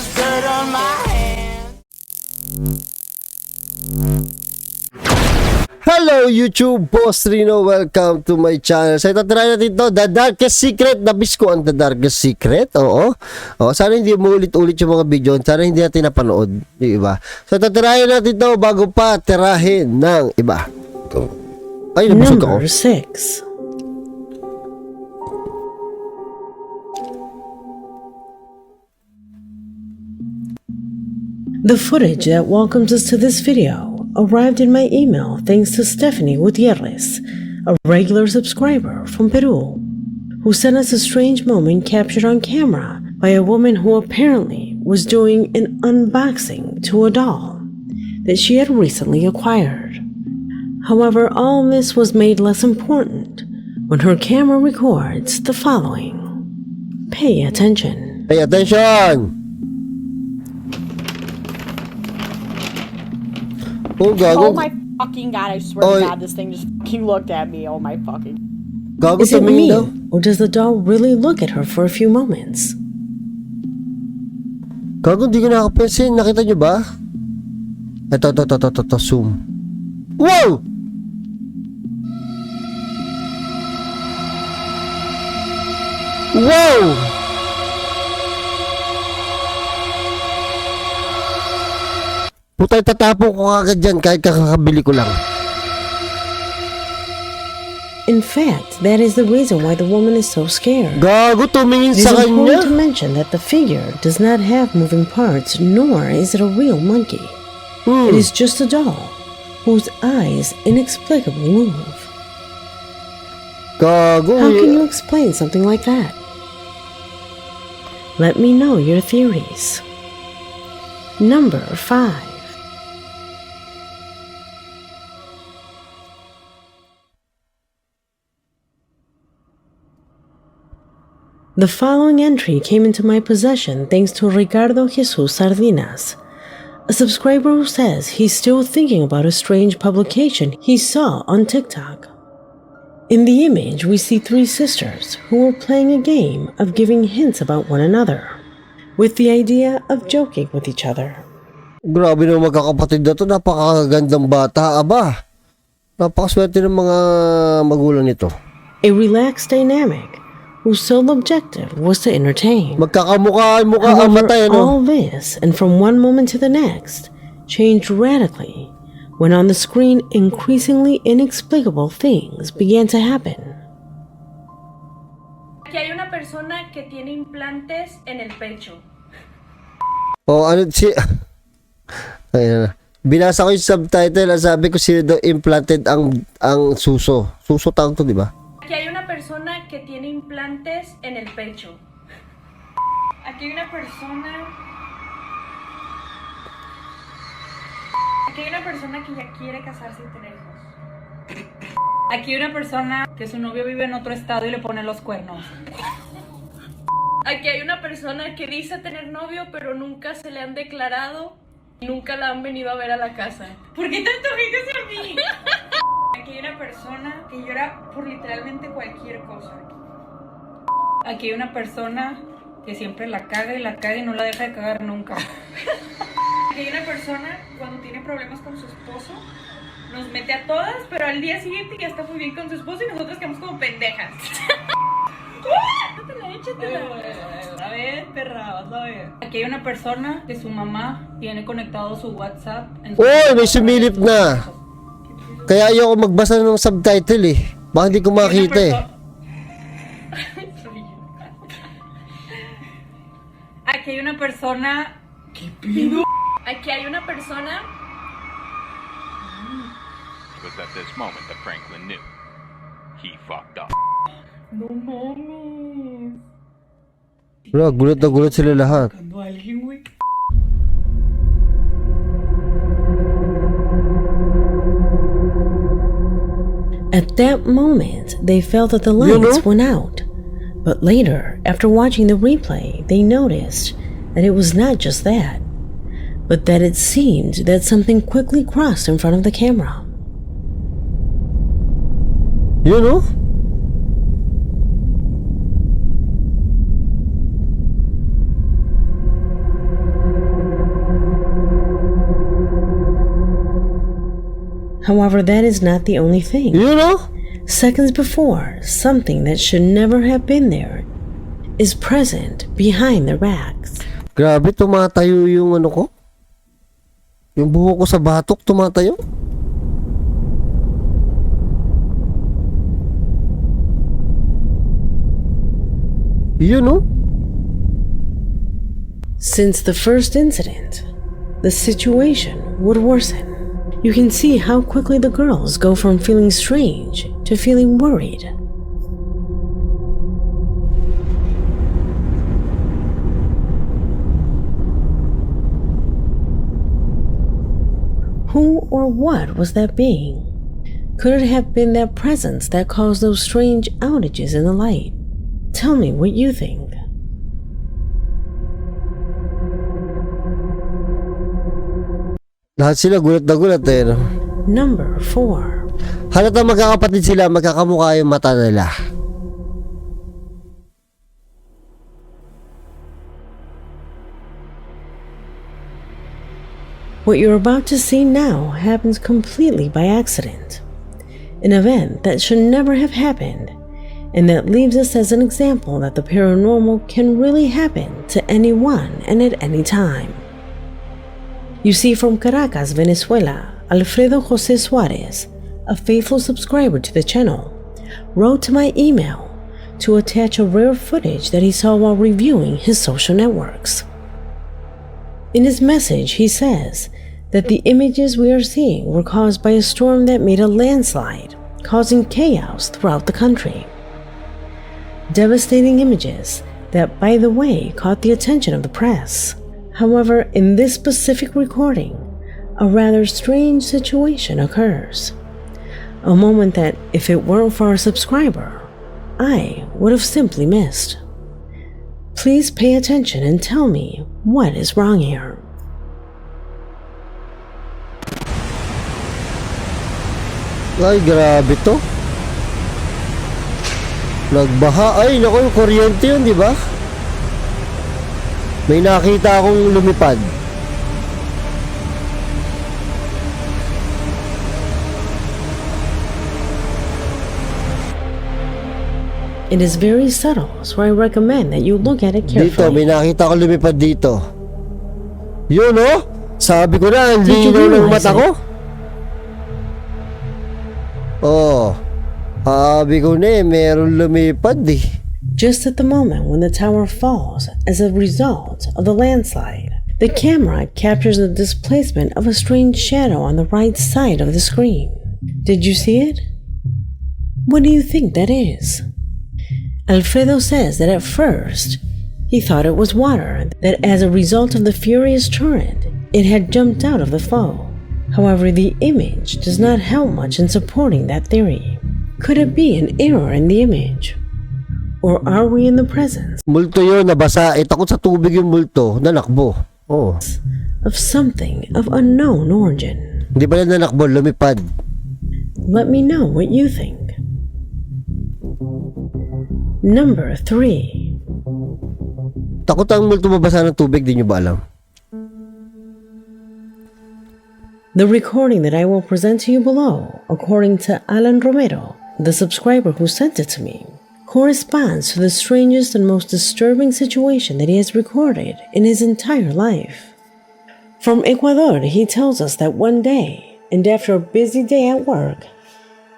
there's dirt on my hands. Hello YouTube, Boss Rino, welcome to my channel. So ito, try natin ito, The Darkest Secret. Nabis ko ang The Darkest Secret, oo. Sana hindi mo ulit-ulit yung mga video, sana hindi natin napanood, yung iba. So ito, try natin ito bago pa tirahin ng iba. Ay, nabusog ako. Number 6. The footage that welcomes us to this video arrived in my email thanks to Stephanie Gutierrez, a regular subscriber from Peru, who sent us a strange moment captured on camera by a woman who apparently was doing an unboxing to a doll that she had recently acquired. However, all this was made less important when her camera records the following. Pay attention. Pay attention! Oh, gago. Oh my fucking god, I swear to god, this thing just fucking looked at me. Oh my fucking... Gago, Is it tumingin me, daw. or does the doll really look at her for a few moments? Gago, hindi ko nakapansin. Nakita nyo ba? Ito, zoom. Wow! Wow! Putay, tatapon ko kagad dyan kahit kakabili ko lang. In fact, that is the reason why the woman is so scared. Gago, tumingin It is sa important to kanya. mention that the figure does not have moving parts, nor is it a real monkey. It is just a doll whose eyes inexplicably move. Gago. How can you explain something like that? Let me know your theories. Number 5. The following entry came into my possession thanks to Ricardo Jesus Sardinas, a subscriber who says he's still thinking about a strange publication he saw on TikTok. In the image, we see 3 sisters who are playing a game of giving hints about one another, with the idea of joking with each other. Grabe naman magkakapatid na to. Napakagandang bata. Aba, napakaswerte ng mga magulang nito. A relaxed dynamic whose sole objective was to entertain. Magkakamukhaan ang However, mata, all this, and from one moment to the next, changed radically when on the screen increasingly inexplicable things began to happen. Aquí hay una persona que tiene implantes en el pecho. O ano si... Ayun na. Binasa ko yung subtitle at sabi ko sino daw implanted ang suso. Suso tawag to, di ba? Aquí hay una persona que tiene implantes en el pecho. Aquí hay una persona... Aquí hay una persona que ya quiere casarse y tener hijos. Aquí hay una persona que su novio vive en otro estado y le pone los cuernos. Aquí hay una persona que dice tener novio pero nunca se le han declarado y nunca la han venido a ver a la casa. ¿Por qué tanto hates a mí? Aquí hay una persona que llora por literalmente cualquier cosa. Aquí hay una persona que siempre la caga y no la deja de cagar nunca. Aquí hay una persona cuando tiene problemas con su esposo nos mete a todas, pero al día siguiente ya está muy bien con su esposo y nosotros quedamos como pendejas. A ver, perra, vas a ver. Aquí hay una persona que su mamá tiene conectado su WhatsApp en su... Uy, may sumilip na. Kaya ayoko magbasa ng subtitle eh. Baka hindi ko makita eh. Aquí hay una persona... ¿Qué pido? Aquí hay una persona... It was at this moment that Franklin knew. He fucked up. No mames. Wala, gulat na gulat sila lahat. Cuando alguien, güey. At that moment, they felt that the lights went out. But later, after watching the replay, they noticed that it was not just that, but that it seemed that something quickly crossed in front of the camera. You know? However, that is not the only thing. You know? Seconds before, something that should never have been there is present behind their backs. Grabe, tumatayo yung ano ko. Yung buhok ko sa batok, tumatayo. You know? Since the first incident, the situation would worsen. You can see how quickly the girls go from feeling strange to feeling worried. Who or what was that being? Could it have been that presence that caused those strange outages in the light? Tell me what you think. Lahat sila gulat na gulat eh. No? Number 4. Halatang magkakapatid sila, magkakamukha yung mata nila. What you're about to see now happens completely by accident. An event that should never have happened, and that leaves us as an example that the paranormal can really happen to anyone and at any time. You see, from Caracas, Venezuela, Alfredo Jose Suarez, a faithful subscriber to the channel, wrote to my email to attach a rare footage that he saw while reviewing his social networks. In his message, he says that the images we are seeing were caused by a storm that made a landslide, causing chaos throughout the country. Devastating images that, by the way, caught the attention of the press. However, in this specific recording, a rather strange situation occurs. A moment that, if it weren't for our subscriber, I would have simply missed. Please pay attention and tell me what is wrong here. Ay, grabe to. Nagbaha. Ay, naku, yung kuryente yun, di ba? May nakita akong lumipad. It is very subtle, so I recommend that you look at it Dito, may carefully. nakita akong lumipad dito. Yun, oh. Sabi ko na, ang Did you linaw ng realize mata ko. Oh. Sabi ko na meron lumipad eh. Just at the moment when the tower falls as a result of the landslide, the camera captures the displacement of a strange shadow on the right side of the screen. Did you see it? What do you think that is? Alfredo says that at first, he thought it was water, that as a result of the furious torrent, it had jumped out of the flow. However, the image does not help much in supporting that theory. Could it be an error in the image? Or are we in the presence Multo yun, nabasa. Takot sa tubig yung multo. Nanakbo. Oh. of something of unknown origin? Hindi pala nanakbo, lumipad. Let me know what you think. Number 3. Takot ang multo mabasa ng tubig, di nyo ba alam? The recording that I will present to you below, according to Alan Romero, the subscriber who sent it to me, corresponds to the strangest and most disturbing situation that he has recorded in his entire life. From Ecuador, he tells us that one day, and after a busy day at work,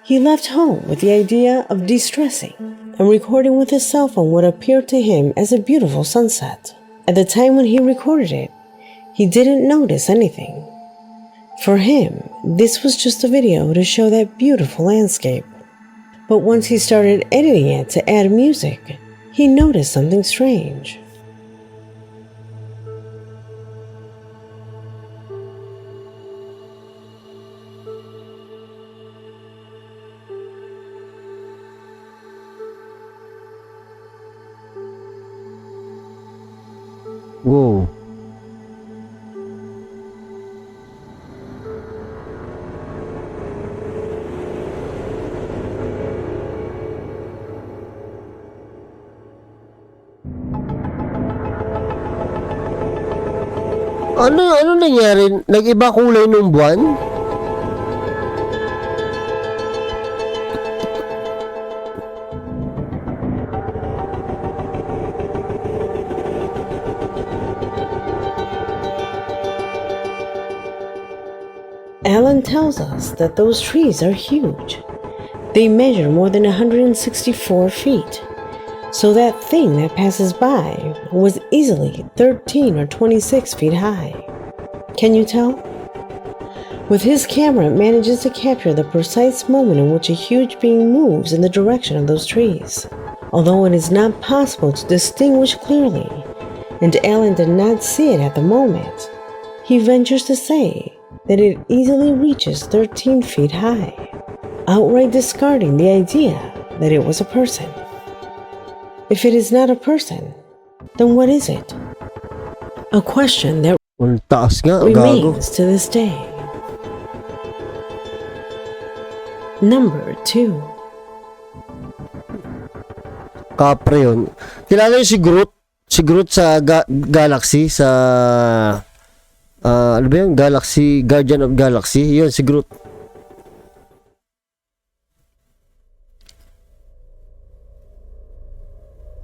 he left home with the idea of de-stressing and recording with his cell phone what appeared to him as a beautiful sunset. At the time when he recorded it, he didn't notice anything. For him, this was just a video to show that beautiful landscape. But once he started editing it to add music, he noticed something strange. Wow. Ano nangyari? Nag-iba kulay ng buwan? Alan tells us that those trees are huge. They measure more than 164 feet. So that thing that passes by was easily 13 or 26 feet high. Can you tell? With his camera, it manages to capture the precise moment in which a huge being moves in the direction of those trees. Although it is not possible to distinguish clearly, and Alan did not see it at the moment, he ventures to say that it easily reaches 13 feet high, outright discarding the idea that it was a person. If it is not a person, then what is it? A question that Ang taas nga, gago. remains to this day. Number 2. Kapre yun. Kilala yun si Groot. Si Groot sa Galaxy, sa... ano ba yun? Galaxy, Guardian of Galaxy. Yun, si Groot.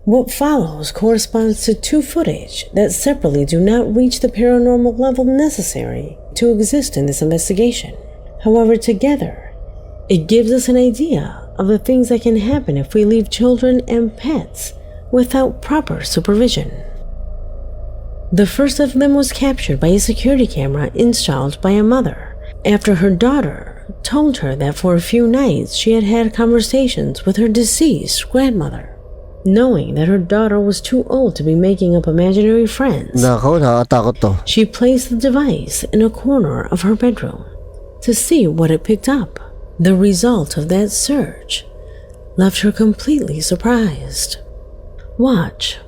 What follows corresponds to two footage that separately do not reach the paranormal level necessary to exist in this investigation. However, together, it gives us an idea of the things that can happen if we leave children and pets without proper supervision. The first of them was captured by a security camera installed by a mother after her daughter told her that for a few nights she had had conversations with her deceased grandmother. Knowing that her daughter was too old to be making up imaginary friends, Nakakatakot to. she placed the device in a corner of her bedroom to see what it picked up. The result of that search left her completely surprised. Watch.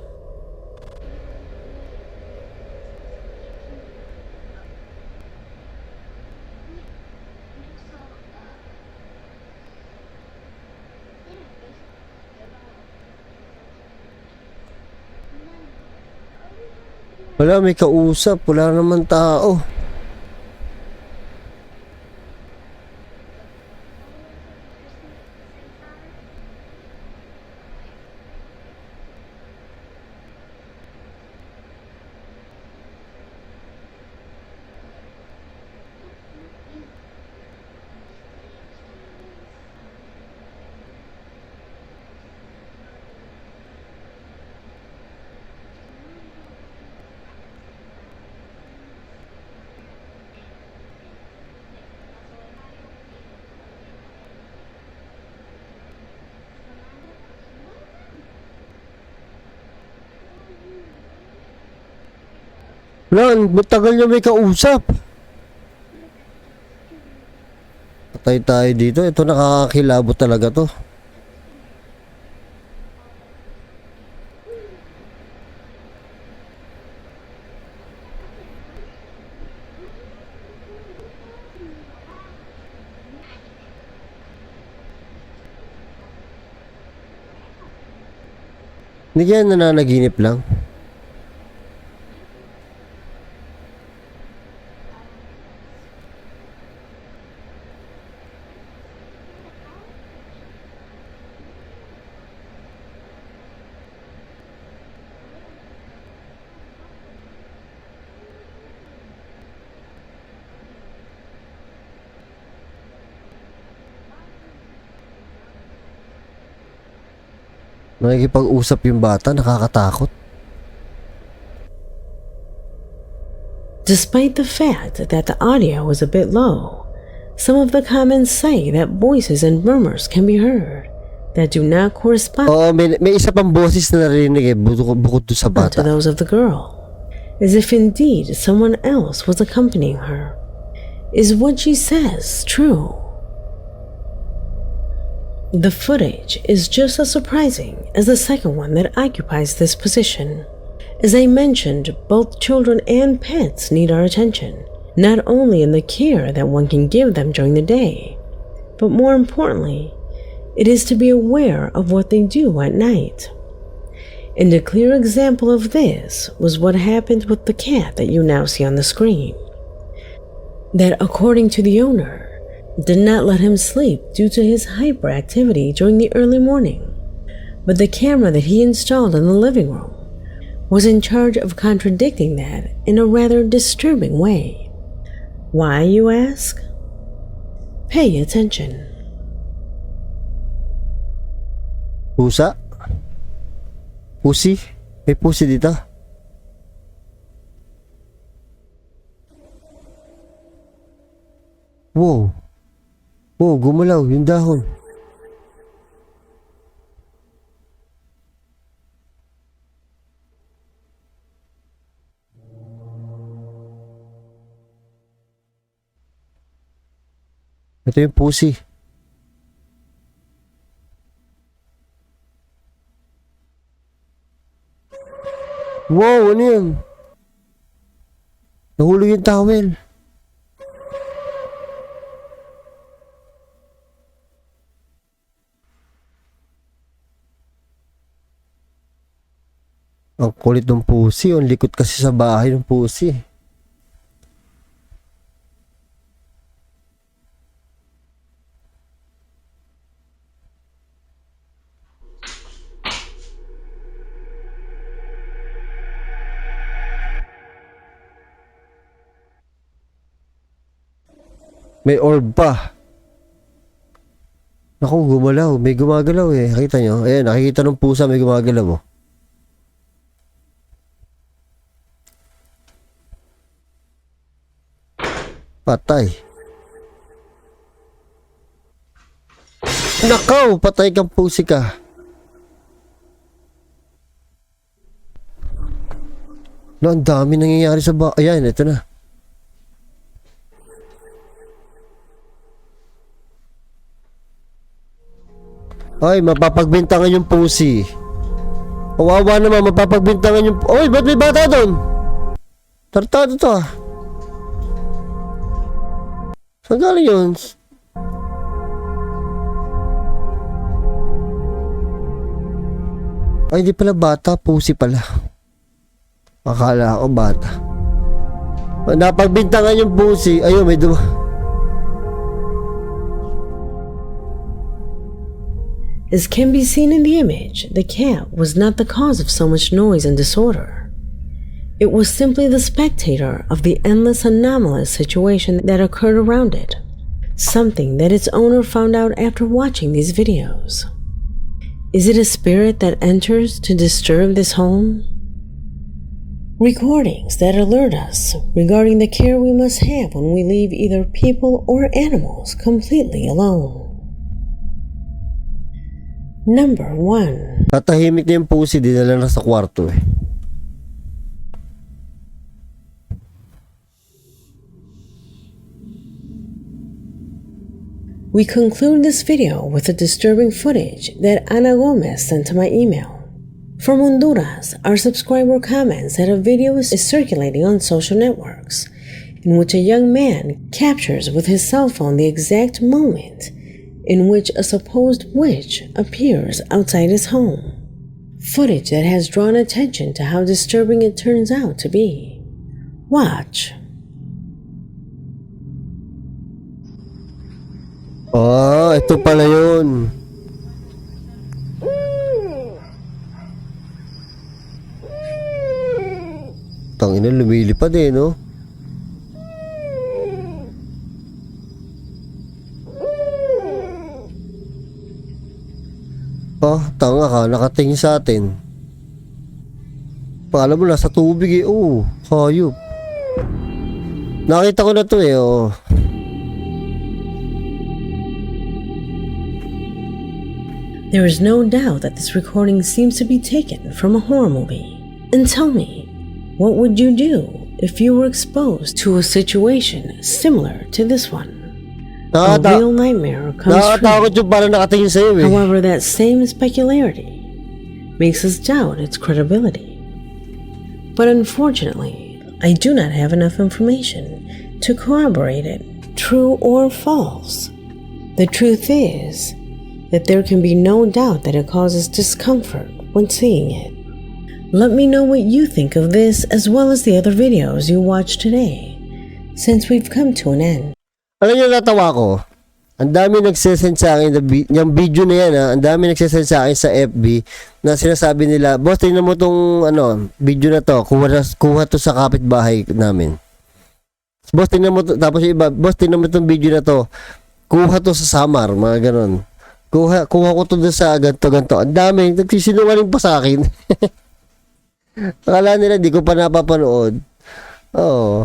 Wala, may kausap. Wala naman tao. Wala, matagal nyo may kausap. Patay tayo dito. Ito nakakakilabot talaga to. Hindi kaya nananaginip lang. Nakikipag-usap yung bata, nakakatakot. Despite the fact that the audio was a bit low, some of the comments say that voices and murmurs can be heard that do not correspond Oo, may isa pang boses na narinig eh, bukod doon sa to bata. those of the girl, as if indeed someone else was accompanying her. Is what she says true? The footage is just as surprising as the second one that occupies this position. As I mentioned, both children and pets need our attention, not only in the care that one can give them during the day, but more importantly, it is to be aware of what they do at night. And a clear example of this was what happened with the cat that you now see on the screen. That, according to the owner, did not let him sleep due to his hyperactivity during the early morning. But the camera that he installed in the living room was in charge of contradicting that in a rather disturbing way. Why, you ask? Pay attention. Pusa? Pusi? May pusi dito. Wow. Wow, gumalaw yung dahon. Ito yung pusi. Wow, ano yun? Nahulog yung towel. Ang kulit ng pusi. Ang likot kasi sa bahay ng pusi. May orb pa. Naku, gumalaw. May gumagalaw eh. Nakita nyo? Ayan, nakikita ng pusa may gumagalaw. Oh. Patay. Nakaw, patay kang pusi ka. No, ang dami nangyayari sa ayan, ito na. Ay, mapapagbintangan yung pusi. Kawawa naman, mapapagbintangan yung... Oy, ba't may bata doon? Tartado to ah. Saan galing yun? Ay, hindi pala bata, pusi pala. Akala ko bata. Napagbintangan yung pusi. Ayun, may As can be seen in the image, the cat was not the cause of so much noise and disorder. It was simply the spectator of the endless anomalous situation that occurred around it, something that its owner found out after watching these videos. Is it a spirit that enters to disturb this home? Recordings that alert us regarding the care we must have when we leave either people or animals completely alone. Number 1. Tatahimik na yung pusi, dinala na sa kwarto eh. We conclude this video with the disturbing footage that Ana Gomez sent to my email. From Honduras, our subscriber comments that a video is circulating on social networks in which a young man captures with his cell phone the exact moment in which a supposed witch appears outside his home. Footage that has drawn attention to how disturbing it turns out to be. Watch. Ah, ito pala yun. Tangina, lumilipad eh, no? Oh, tanga ka, nakatingin sa atin. Paalam mo, nasa tubig eh. Oo, hayop. Nakita ko na to eh, oh. There is no doubt that this recording seems to be taken from a horror movie. And tell me, what would you do if you were exposed to a situation similar to this one? A real nightmare comes true. Yung parang nakatingin sa'yo eh. However, that same specularity makes us doubt its credibility. But unfortunately, I do not have enough information to corroborate it, true or false. The truth is that there can be no doubt that it causes discomfort when seeing it. Let me know what you think of this as well as the other videos you watched today, since we've come to an end. Alam niyo, natawa ko. Ang dami nagsesend sa akin, yung video na yan ha, ang dami nagsesend sa akin sa FB na sinasabi nila, boss, tingnan mo tong video na to, kuha to sa kapitbahay namin. Boss, tingnan mo to, tapos yung iba, boss, tingnan mo tong video na to, kuha to sa Samar, mga ganon. Kuha ko to doon sa ganto. Ang dami, nagsisinungaling pa sa akin. Akala nila, di ko pa napapanood. Oo.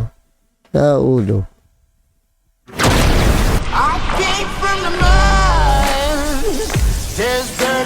Ulo. I came from the mud. There's dirt